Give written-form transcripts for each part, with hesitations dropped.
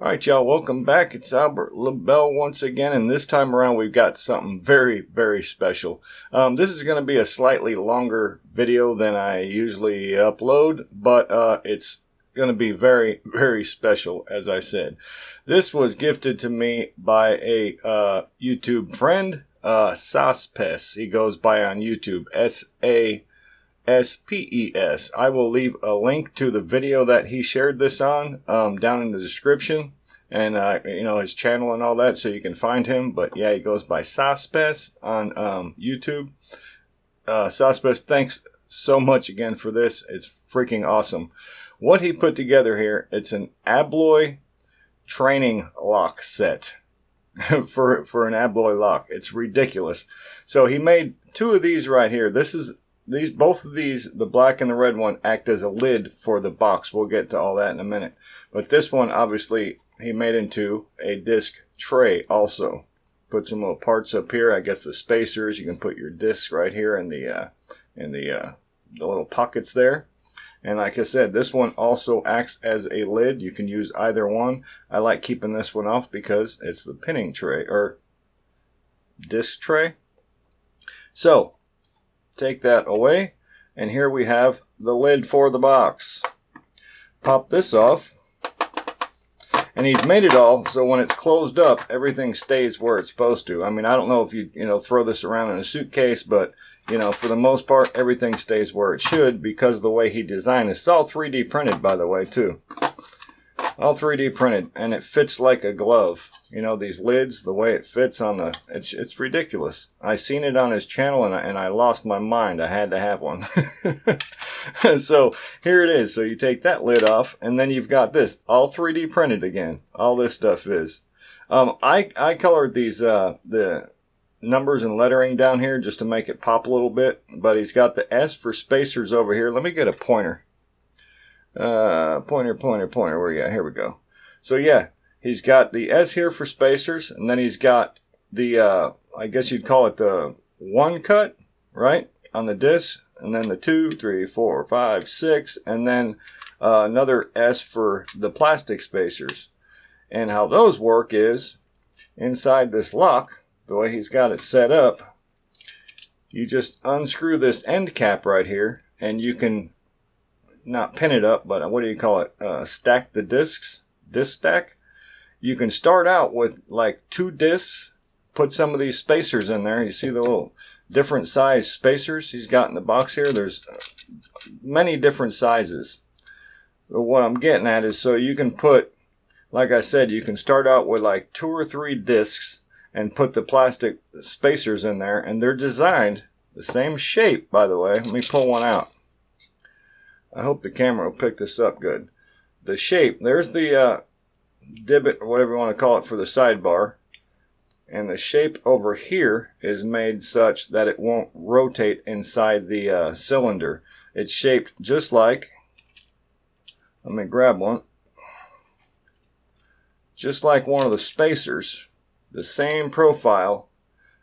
Alright y'all, welcome back. It's Albert LaBelle once again, and this time around we've got something very, very special. This is going to be a slightly longer video than I usually upload, but it's going to be very, very special, as I said. This was gifted to me by a YouTube friend, SasPes. He goes by on YouTube, SasPes. I will leave a link to the video that he shared this on down in the description, and his channel and all that, so you can find him. But yeah, he goes by SasPes on YouTube. SasPes, thanks so much again for this. It's freaking awesome. What he put together here, it's an ABLOY Training lock set for an ABLOY lock. It's ridiculous. So he made two of these right here. Both of these, the black and the red one, act as a lid for the box. We'll get to all that in a minute. But this one, obviously, he made into a disc tray also. Put some little parts up here. I guess the spacers. You can put your discs right here in the little pockets there. And like I said, this one also acts as a lid. You can use either one. I like keeping this one off because it's the pinning tray, or disc tray. So take that away, and here we have the lid for the box. Pop this off, and he's made it all so when it's closed up, everything stays where it's supposed to. I mean, I don't know if you throw this around in a suitcase, but for the most part, everything stays where it should because of the way he designed it. It's all 3D printed, by the way, too. All 3D printed, and it fits like a glove. These lids, the way it fits on the, it's ridiculous. I seen it on his channel, and I lost my mind. I had to have one. So here it is. So you take that lid off, and then you've got this, all 3D printed again. All this stuff is. I colored these the numbers and lettering down here just to make it pop a little bit. But he's got the S for spacers over here. Let me get a pointer. Pointer, where you at? Here we go. So yeah, he's got the S here for spacers, and then he's got the, I guess you'd call it the 1 cut, right, on the disc, and then the 2, 3, 4, 5, 6, and then another S for the plastic spacers. And how those work is, inside this lock, the way he's got it set up, you just unscrew this end cap right here, and you can not pin it up, but what do you call it? Stack the discs, disc stack. You can start out with like 2 discs, put some of these spacers in there. You see the little different size spacers he's got in the box here? There's many different sizes. But what I'm getting at is, so you can put, like I said, you can start out with like 2 or 3 discs and put the plastic spacers in there, and they're designed the same shape, by the way. Let me pull one out. I hope the camera will pick this up good. The shape, there's the divot, or whatever you want to call it, for the sidebar. And the shape over here is made such that it won't rotate inside the cylinder. It's shaped just like, let me grab one, just like one of the spacers. The same profile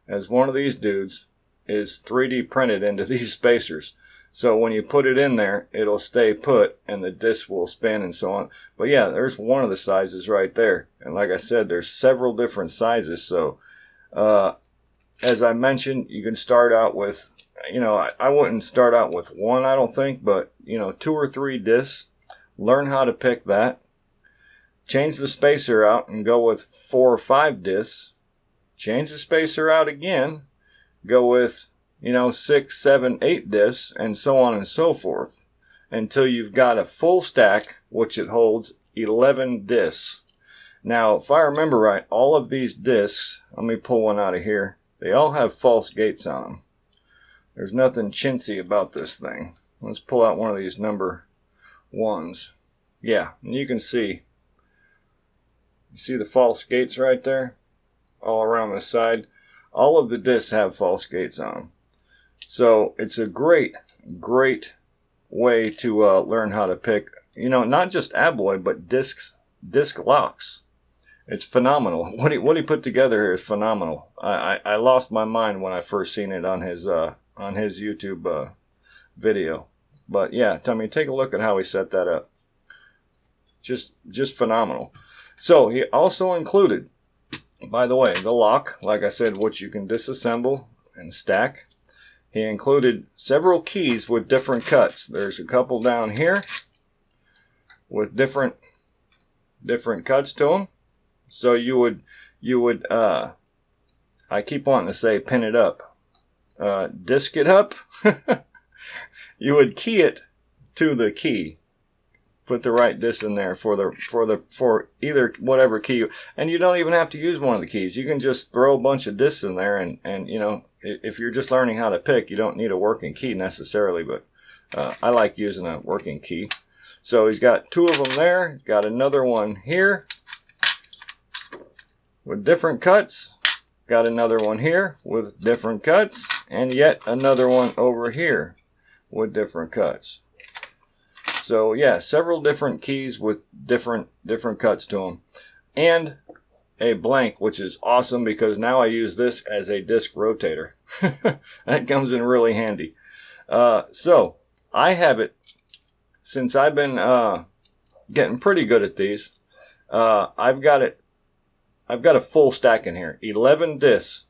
as one of these dudes is 3D printed into these spacers. So when you put it in there, it'll stay put, and the disc will spin and so on. But yeah, there's one of the sizes right there. And like I said, there's several different sizes. So as I mentioned, you can start out with, I wouldn't start out with 1, I don't think, but 2 or 3 discs. Learn how to pick that. Change the spacer out and go with 4 or 5 discs. Change the spacer out again. Go with 6, 7, 8 discs, and so on and so forth, until you've got a full stack, which it holds 11 discs. Now, if I remember right, all of these discs, let me pull one out of here, they all have false gates on them. There's nothing chintzy about this thing. Let's pull out one of these number 1s. Yeah, and you can see, the false gates right there, all around the side. All of the discs have false gates on them. So it's a great, great way to learn how to pick, not just ABLOY, but disc locks. It's phenomenal. What he put together here is phenomenal. I lost my mind when I first seen it on his YouTube video. But yeah, take a look at how he set that up. Just phenomenal. So he also included, by the way, the lock, like I said, which you can disassemble and stack. He included several keys with different cuts. There's a couple down here with different cuts to them. So you would I keep wanting to say pin it up, disc it up. You would key it to the key. Put the right disc in there for either whatever key, and you don't even have to use one of the keys. You can just throw a bunch of discs in there, and you know, if you're just learning how to pick, you don't need a working key necessarily. But I like using a working key. So he's got two of them there. He's got another one here with different cuts. Got another one here with different cuts, and yet another one over here with different cuts. So yeah, several different keys with different cuts to them, and a blank, which is awesome because now I use this as a disc rotator. That comes in really handy. So I have it since I've been getting pretty good at these. I've got a full stack in here, 11 discs.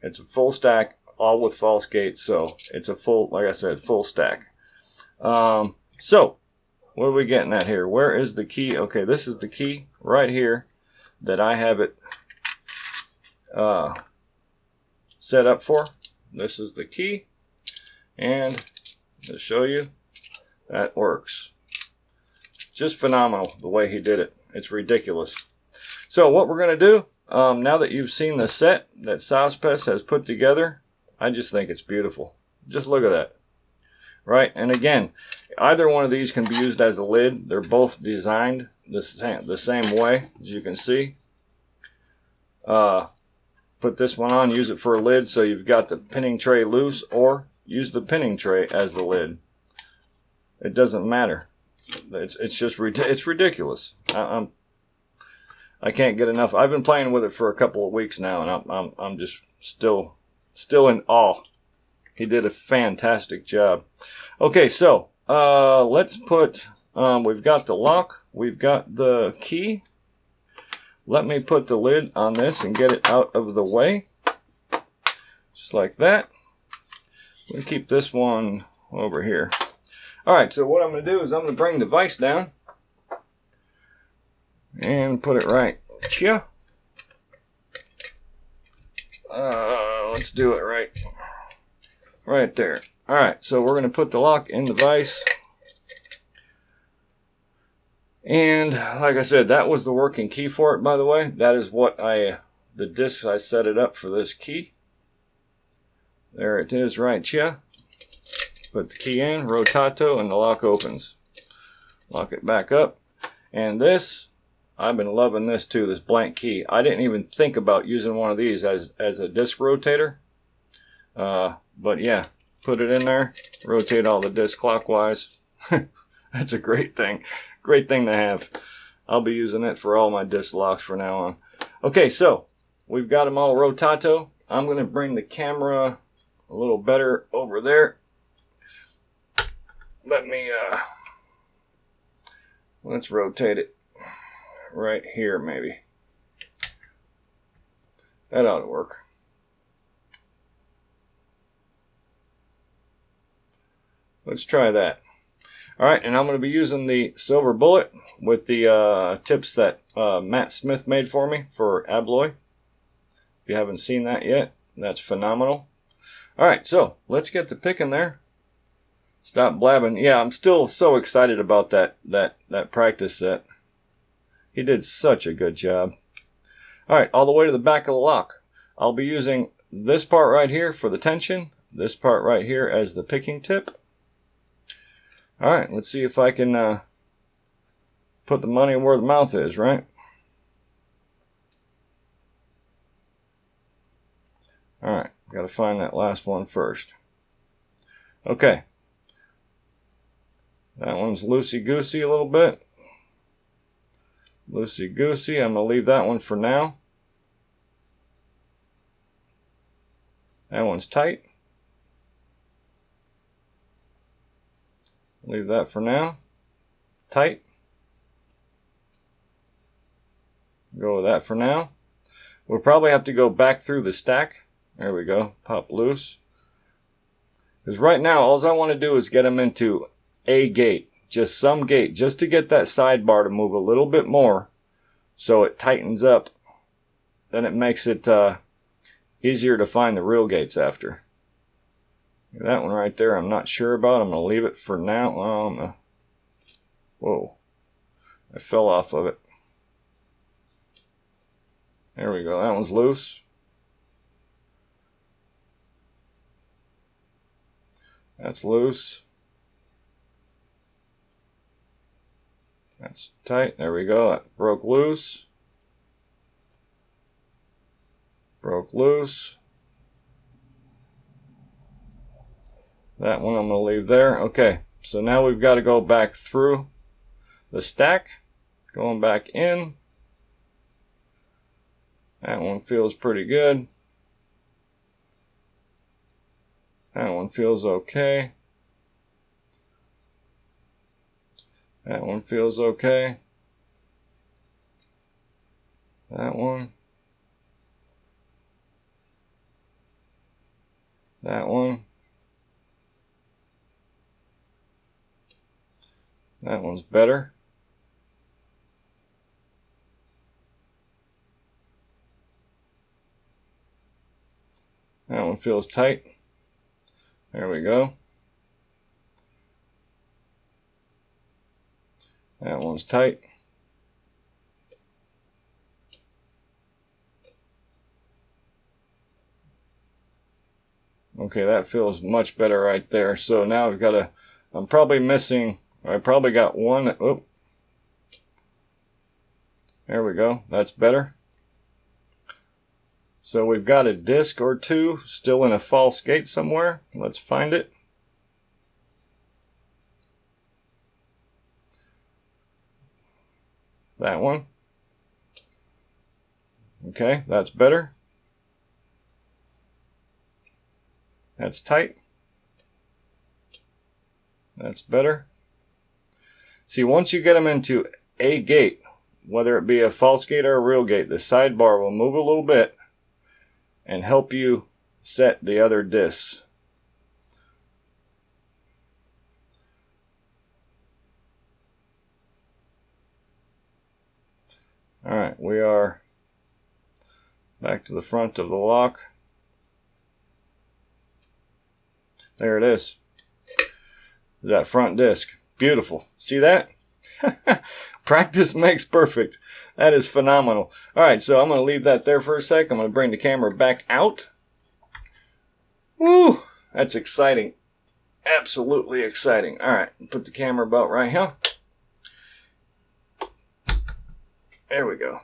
It's a full stack, all with false gates, so it's a full, like I said, full stack. So what are we getting at here? Where is the key? Okay, this is the key right here that I have it set up for. This is the key, and to show you, that works. Just phenomenal the way he did it. It's ridiculous. So what we're going to do, now that you've seen the set that SasPes has put together, I just think it's beautiful. Just look at that. Right, and again, either one of these can be used as a lid. They're both designed the same way, as you can see. Put this one on, use it for a lid, so you've got the pinning tray loose, or use the pinning tray as the lid. It doesn't matter. It's just it's ridiculous. I can't get enough. I've been playing with it for a couple of weeks now, and I'm just still in awe. He did a fantastic job. Okay, so let's put, we've got the lock, we've got the key. Let me put the lid on this and get it out of the way. Just like that. We'll keep this one over here. Alright, so what I'm going to do is I'm going to bring the vise down and put it right here. Let's do it right there. Alright, so we're going to put the lock in the vise. And like I said, that was the working key for it, by the way. That is what the disc I set it up for this key. There it is right here. Put the key in, rotato, and the lock opens. Lock it back up. And this, I've been loving this too, this blank key. I didn't even think about using one of these as a disc rotator. But yeah, put it in there, rotate all the discs clockwise. That's a great thing. Great thing to have. I'll be using it for all my disc locks from now on. Okay, so we've got them all rotato. I'm going to bring the camera a little better over there. Let's rotate it right here maybe. That ought to work. Let's try that. Alright, and I'm going to be using the silver bullet with the tips that Matt Smith made for me for ABLOY. If you haven't seen that yet, that's phenomenal. Alright, so let's get the pick in there. Stop blabbing. Yeah, I'm still so excited about that practice set. He did such a good job. Alright, all the way to the back of the lock. I'll be using this part right here for the tension, this part right here as the picking tip. Alright, let's see if I can put the money where the mouth is, right? Alright, got to find that last one first. Okay. That one's loosey-goosey a little bit. Loosey-goosey. I'm going to leave that one for now. That one's tight. Leave that for now. Tight. Go with that for now. We'll probably have to go back through the stack. There we go. Pop loose. Because right now, all I want to do is get them into a gate. Just some gate. Just to get that sidebar to move a little bit more. So it tightens up. Then it makes it easier to find the real gates after. That one right there I'm not sure about. I'm going to leave it for now. Whoa. I fell off of it. There we go. That one's loose. That's loose. That's tight. There we go. That broke loose. Broke loose. That one I'm going to leave there. Okay, so now we've got to go back through the stack. Going back in. That one feels pretty good. That one feels okay. That one feels okay. That one. That one. That one's better. That one feels tight. There we go. That one's tight. Okay, that feels much better right there. So now I've got to, I'm probably missing, I probably got one. Oh, there we go. That's better. So we've got a disc or two still in a false gate somewhere. Let's find it. That one. Okay, that's better. That's tight. That's better. See, once you get them into a gate, whether it be a false gate or a real gate, the sidebar will move a little bit and help you set the other discs. Alright, we are back to the front of the lock. There it is. That front disc. Beautiful. See that? Practice makes perfect. That is phenomenal. Alright, so I'm going to leave that there for a sec. I'm going to bring the camera back out. Woo! That's exciting. Absolutely exciting. Alright, put the camera about right here. There we go.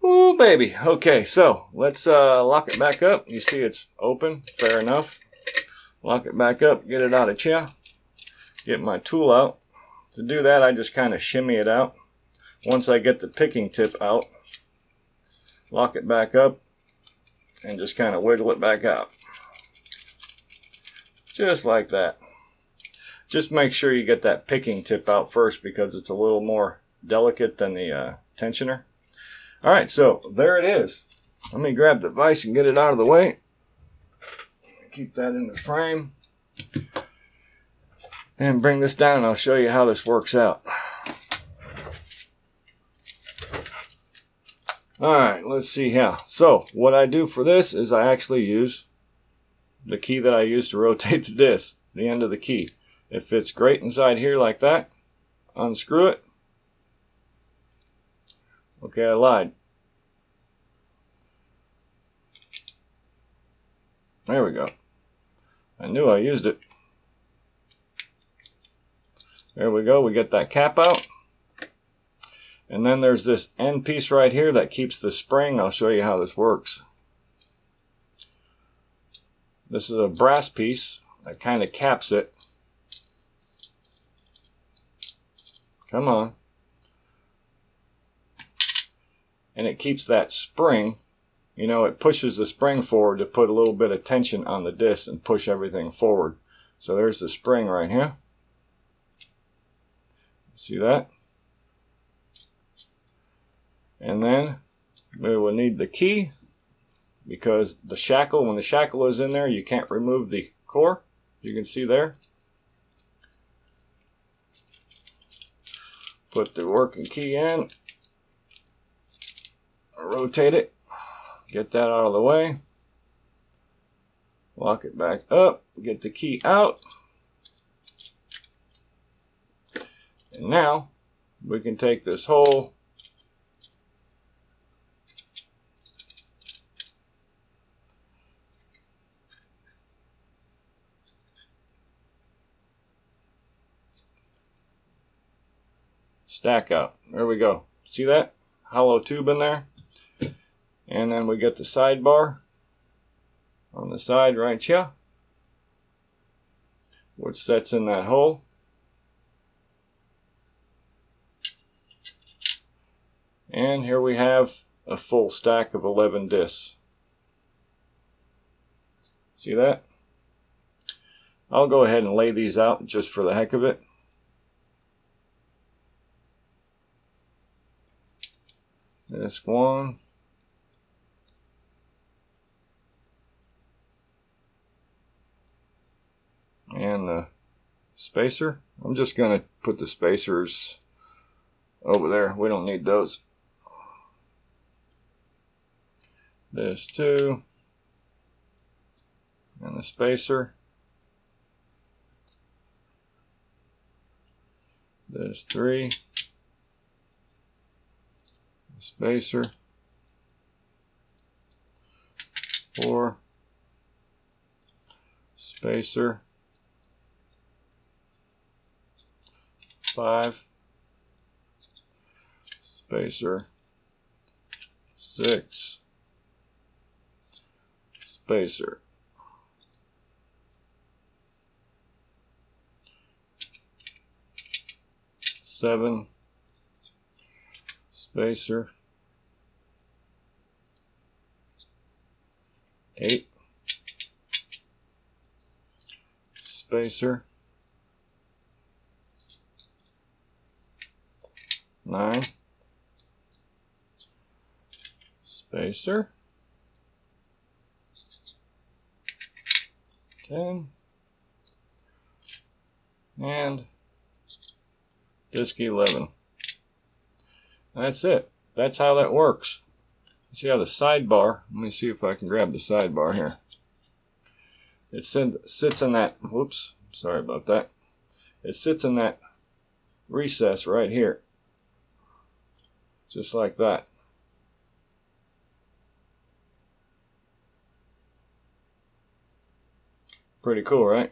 Ooh, baby. Okay, so let's lock it back up. You see it's open. Fair enough. Lock it back up. Get it out of chair. Get my tool out. To do that, I just kind of shimmy it out. Once I get the picking tip out, lock it back up and just kind of wiggle it back out. Just like that. Just make sure you get that picking tip out first because it's a little more delicate than the tensioner. Alright, so there it is. Let me grab the vise and get it out of the way. Keep that in the frame. And bring this down and I'll show you how this works out. Alright, let's see how. So, what I do for this is I actually use the key that I use to rotate the disc, the end of the key. It fits great inside here like that. Unscrew it. Okay, I lied. There we go. I knew I used it. There we go. We get that cap out. And then there's this end piece right here that keeps the spring. I'll show you how this works. This is a brass piece that kind of caps it. Come on. And it keeps that spring, you know, it pushes the spring forward to put a little bit of tension on the disc and push everything forward. So there's the spring right here. See that? And then we will need the key, because the shackle, when the shackle is in there, you can't remove the core. You can see there. Put the working key in, rotate it, get that out of the way, lock it back up, get the key out, and now we can take this whole stack out. There we go. See that hollow tube in there? And then we get the sidebar on the side right here, which sets in that hole. And here we have a full stack of 11 discs. See that? I'll go ahead and lay these out just for the heck of it. This one. And the spacer. I'm just going to put the spacers over there. We don't need those. This two. And the spacer. There's three. Spacer, 4, spacer, 5, spacer, 6, spacer, 7, spacer, 8, spacer, 9, spacer, 10, and disc 11. That's it. That's how that works. See how the sidebar, let me see if I can grab the sidebar here. It sits in that, whoops, sorry about that. It sits in that recess right here. Just like that. Pretty cool, right?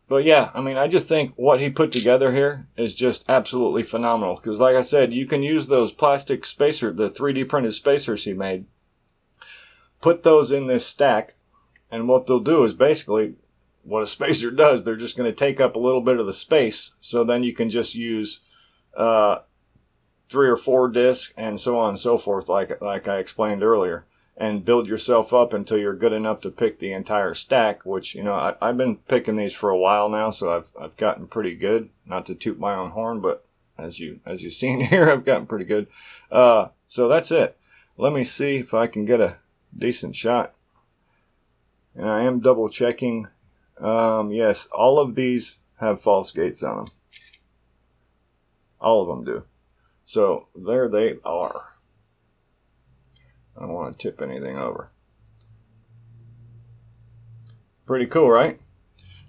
But yeah, I mean, I just think what he put together here is just absolutely phenomenal. Because like I said, you can use those plastic spacer, the 3D printed spacers he made, put those in this stack, and what they'll do is basically what a spacer does. They're just going to take up a little bit of the space, so then you can just use 3 or 4 discs and so on and so forth, like I explained earlier, and build yourself up until you're good enough to pick the entire stack, which, you know, I've been picking these for a while now, so I've gotten pretty good. Not to toot my own horn, but as you've seen here, I've gotten pretty good. So that's it. Let me see if I can get a decent shot. And I am double checking. Yes, all of these have false gates on them. All of them do. So there they are. I don't want to tip anything over. Pretty cool, right?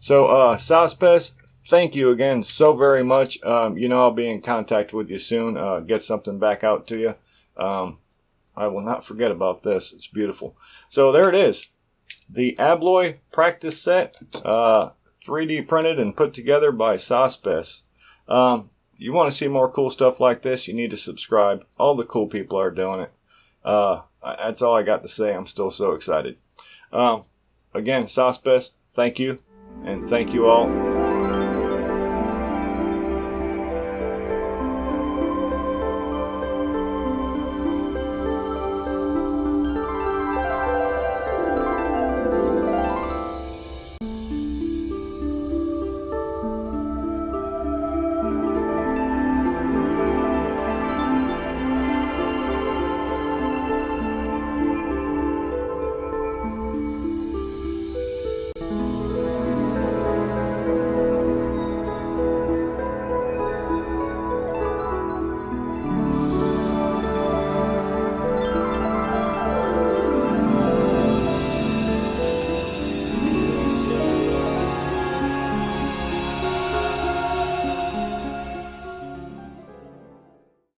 So, SasPes, thank you again so very much. You know, I'll be in contact with you soon. Get something back out to you. I will not forget about this. It's beautiful. So there it is. The ABLOY practice set, 3D printed and put together by SasPes. You want to see more cool stuff like this, you need to subscribe. All the cool people are doing it. That's all I got to say. I'm still so excited. Again, SasPes, thank you, and thank you all.